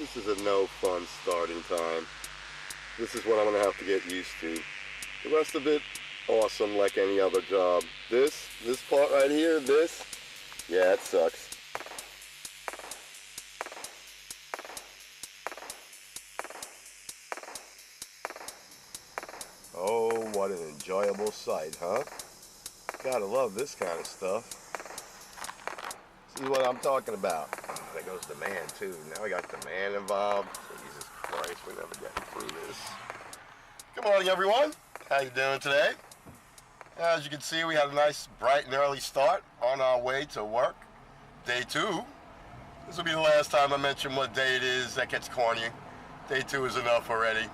This is a no fun starting time. This is what I'm gonna have to get used to. The rest of it, awesome like any other job. This part right here, yeah, it sucks. Oh, what an enjoyable sight, huh? Gotta love this kind of stuff. See what I'm talking about. There goes the man too. Now we got the man involved. Jesus Christ, we're never getting through this. Good morning, everyone. How you doing today? As you can see, we had a nice bright and early start on our way to work. Day 2. This will be the last time I mention what day it is. That gets corny. Day 2 is enough already.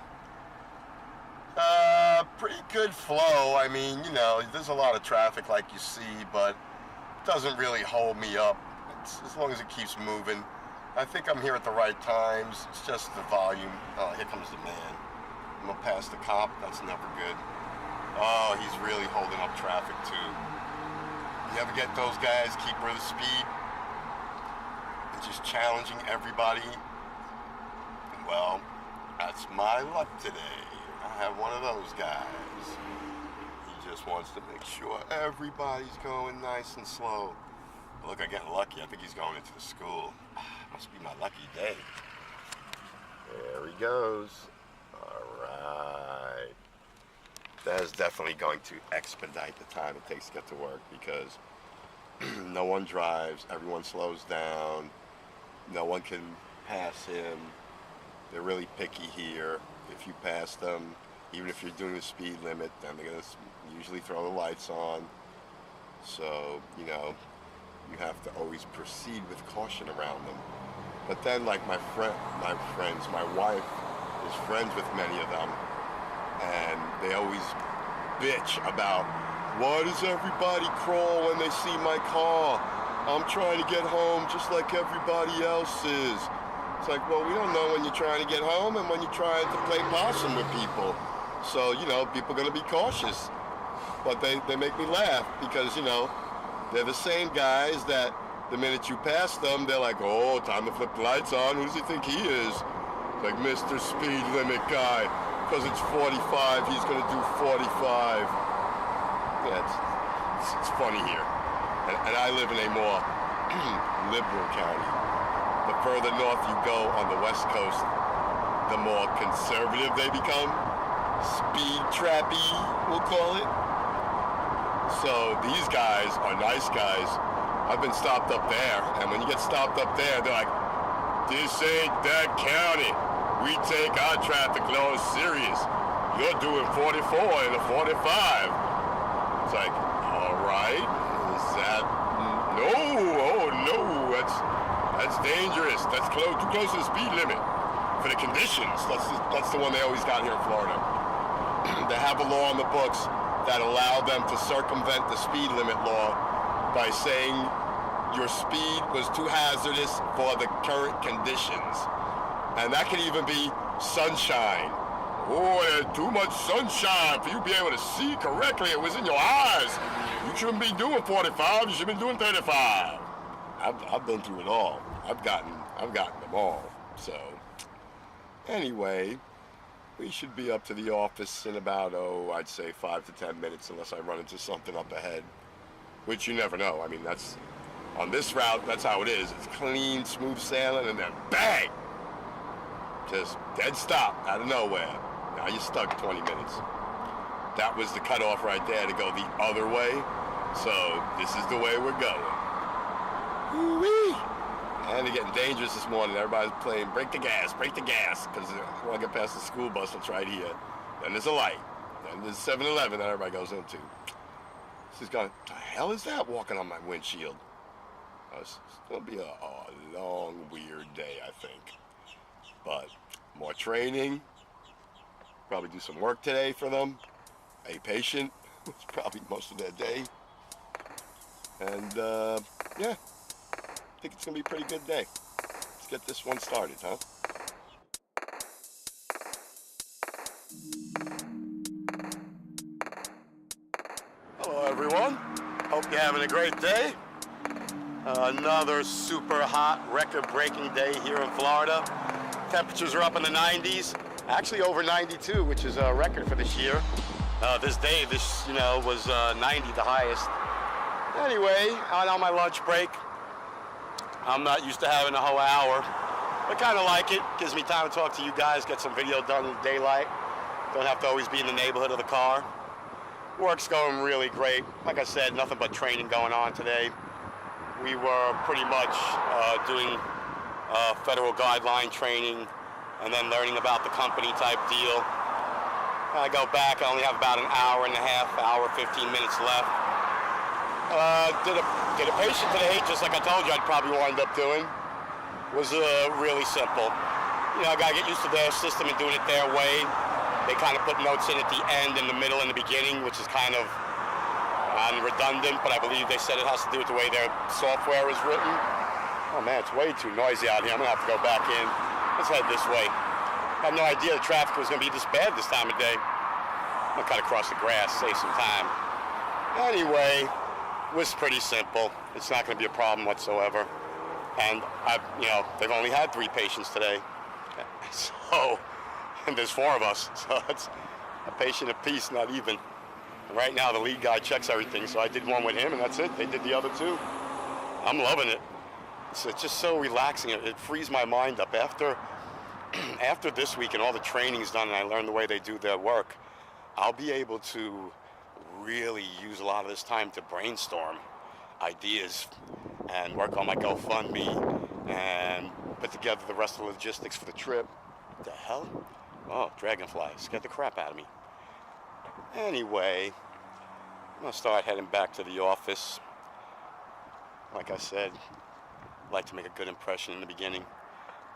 Pretty good flow. I mean, you know, there's a lot of traffic like you see, but it doesn't really hold me up. As long as it keeps moving. I think I'm here at the right times. It's just the volume. Oh, here comes the man. I'm gonna pass the cop. That's never good. Oh, he's really holding up traffic too. You ever get those guys, keeper of the speed, and just challenging everybody? Well, that's my luck today. I have one of those guys. He just wants to make sure everybody's going nice and slow. Look, I'm getting lucky. I think he's going into the school. Must be my lucky day. There he goes. All right. That is definitely going to expedite the time it takes to get to work because no one drives, everyone slows down, no one can pass him. They're really picky here. If you pass them, even if you're doing the speed limit, then they're going to usually throw the lights on. So, you know, you have to always proceed with caution around them. But then, like my friends, my wife is friends with many of them, and they always bitch about, why does everybody crawl when they see my car? I'm trying to get home just like everybody else is. It's like, well, we don't know when you're trying to get home and when you're trying to play possum with people. So, you know, people are going to be cautious. But they make me laugh because, you know, they're the same guys that the minute you pass them, they're like, oh, time to flip the lights on. Who does he think he is? It's like Mr. Speed Limit guy. Because it's 45, he's going to do 45. Yeah, it's funny here. And I live in a more liberal county. The further north you go on the West Coast, the more conservative they become. Speed trappy, we'll call it. So these guys are nice guys. I've been stopped up there, and when you get stopped up there, they're like, this ain't that county. We take our traffic laws serious. You're doing 44 in a 45. It's like, all right, is that, no, oh no, that's dangerous. That's too close to the speed limit. For the conditions, that's the one they always got here in Florida. They have a law on the books that allow them to circumvent the speed limit law by saying your speed was too hazardous for the current conditions. And that could even be sunshine. Oh, there's too much sunshine for you to be able to see correctly. It was in your eyes. You shouldn't be doing 45, you should be doing 35. I've been through it all. I've gotten them all. So, anyway, we should be up to the office in about, I'd say 5 to 10 minutes unless I run into something up ahead. Which you never know. I mean, on this route, that's how it is. It's clean, smooth sailing, and then bang! Just dead stop out of nowhere. Now you're stuck 20 minutes. That was the cutoff right there to go the other way. So this is the way we're going. Woo-wee! And they're getting dangerous this morning. Everybody's playing break the gas, because I want to get past the school bus that's right here. Then there's a light. Then there's 7-Eleven that everybody goes into. She's going, the hell is that walking on my windshield? It's going to be a long, weird day, I think. But more training. Probably do some work today for them. A patient. It's probably most of their day. And, yeah. I think it's going to be a pretty good day. Let's get this one started, huh? Hello, everyone. Hope you're having a great day. Another super hot, record-breaking day here in Florida. Temperatures are up in the 90s, actually over 92, which is a record for this year. This day, was 90, the highest. Anyway, I'm on my lunch break. I'm not used to having a whole hour, but kind of like it. Gives me time to talk to you guys, get some video done in the daylight. Don't have to always be in the neighborhood of the car. Work's going really great. Like I said, nothing but training going on today. We were pretty much doing federal guideline training and then learning about the company type deal. I go back, I only have about an hour and a half, hour, 15 minutes left. Did a patient today, just like I told you I'd probably wind up doing. Was really simple. I gotta get used to their system and doing it their way. They kind of put notes in at the end, in the middle, and the beginning, which is kind of redundant, but I believe they said it has to do with the way their software is written. Oh man, it's way too noisy out here. I'm gonna have to go back in. Let's head this way. I had no idea the traffic was gonna be this bad this time of day. I'm gonna cut across the grass, save some time. Anyway, it was pretty simple. It's not gonna be a problem whatsoever. And they've only had 3 patients today. So, and there's 4 of us. So it's a patient apiece, not even. And right now the lead guy checks everything, so I did one with him and that's it. They did the other 2. I'm loving it. It's just so relaxing. It frees my mind up. After this week and all the training's done and I learn the way they do their work, I'll be able to really use a lot of this time to brainstorm ideas and work on my GoFundMe and put together the rest of the logistics for the trip. What the hell? Oh, dragonfly. Scared the crap out of me. Anyway, I'm going to start heading back to the office. Like I said, I'd like to make a good impression in the beginning.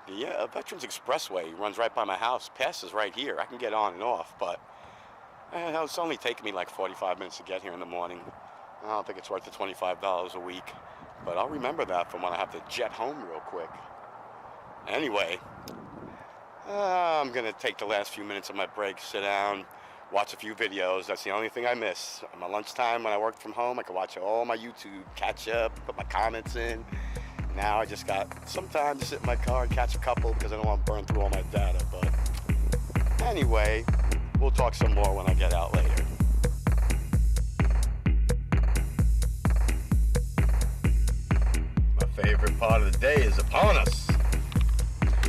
The Veterans Expressway runs right by my house, passes right here. I can get on and off, but it's only taking me like 45 minutes to get here in the morning. I don't think it's worth the $25 a week, but I'll remember that for when I have to jet home real quick. Anyway, I'm going to take the last few minutes of my break, sit down, watch a few videos. That's the only thing I miss. On my lunchtime when I worked from home, I could watch all my YouTube, catch up, put my comments in. Now I just got some time to sit in my car and catch a couple because I don't want to burn through all my data. But anyway, we'll talk some more when I get out later. My favorite part of the day is upon us.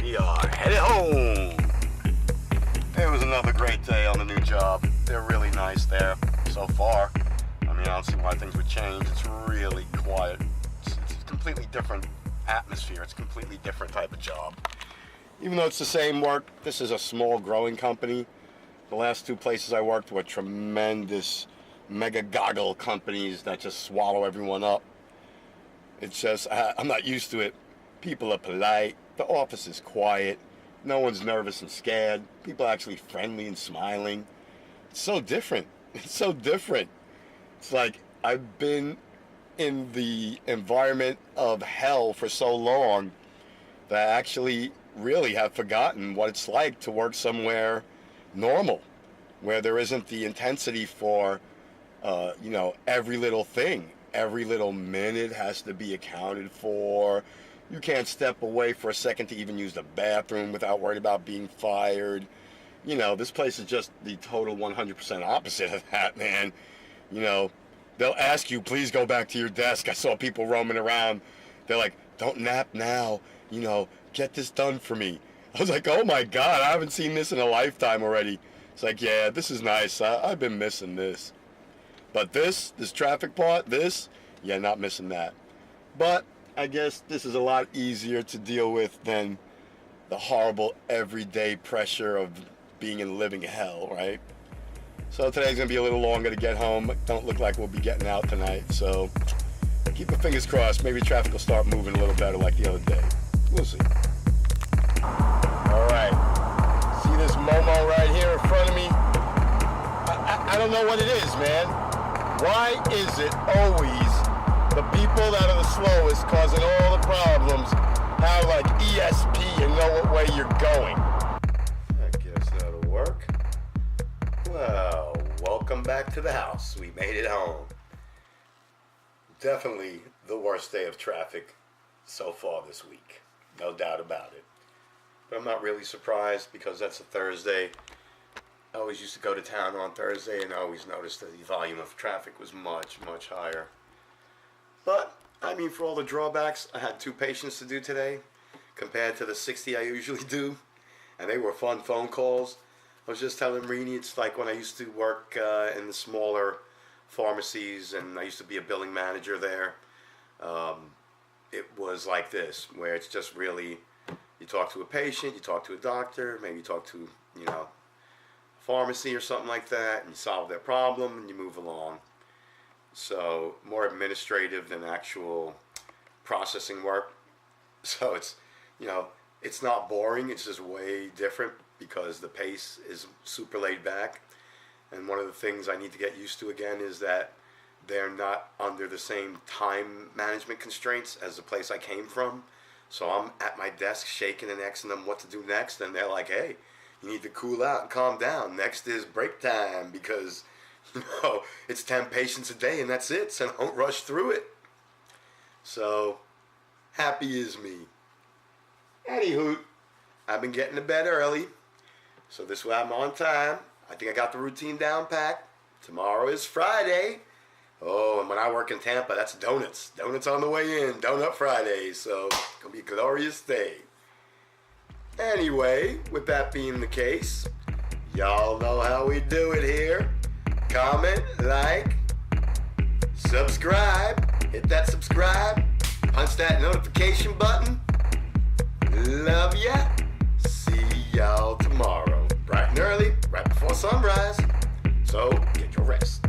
We are headed home. It was another great day on the new job. They're really nice there so far. I don't see why things would change. It's really quiet. It's a completely different atmosphere. It's a completely different type of job. Even though it's the same work, this is a small growing company. The last 2 places I worked were tremendous mega goggle companies that just swallow everyone up. It's just, I'm not used to it. People are polite. The office is quiet. No one's nervous and scared. People are actually friendly and smiling. It's so different. It's so different. It's like I've been in the environment of hell for so long that I actually really have forgotten what it's like to work somewhere normal, where there isn't the intensity for, every little thing. Every little minute has to be accounted for. You can't step away for a second to even use the bathroom without worrying about being fired. This place is just the total 100% opposite of that, man. They'll ask you, please go back to your desk. I saw people roaming around. They're like, don't nap now. Get this done for me. I was like, oh my God, I haven't seen this in a lifetime already. It's like, yeah, this is nice. I've been missing this. But this traffic part, yeah, not missing that. But I guess this is a lot easier to deal with than the horrible everyday pressure of being in living hell, right? So today's gonna be a little longer to get home. Don't look like we'll be getting out tonight, so keep your fingers crossed. Maybe traffic will start moving a little better like the other day. We'll see. All right, see this Momo right here in front of me? I don't know what it is, man. Why is it always the people that are the slowest causing all the problems have like ESP and know what way you're going? I guess that'll work. Well, welcome back to the house. We made it home. Definitely the worst day of traffic so far this week. No doubt about it. But I'm not really surprised because that's a Thursday. I always used to go to town on Thursday and I always noticed that the volume of traffic was much, much higher. But, I mean, for all the drawbacks, I had 2 patients to do today compared to the 60 I usually do. And they were fun phone calls. I was just telling Rini, it's like when I used to work in the smaller pharmacies and I used to be a billing manager there. It was like this, where it's just really, you talk to a patient, you talk to a doctor, maybe you talk to, a pharmacy or something like that, and you solve their problem and you move along. So more administrative than actual processing work. So it's, it's not boring, it's just way different because the pace is super laid back. And one of the things I need to get used to again is that they're not under the same time management constraints as the place I came from. So I'm at my desk shaking and asking them what to do next, and they're like, hey, you need to cool out and calm down. Next is break time because, it's 10 patients a day and that's it, so don't rush through it. So, happy is me. Anywho, I've been getting to bed early, so this way I'm on time. I think I got the routine down packed. Tomorrow is Friday. Oh, and when I work in Tampa, that's donuts. Donuts on the way in. Donut Friday. So, it's going to be a glorious day. Anyway, with that being the case, y'all know how we do it here. Comment, like, subscribe. Hit that subscribe. Punch that notification button. Love ya. See y'all tomorrow. Bright and early, right before sunrise. So, get your rest.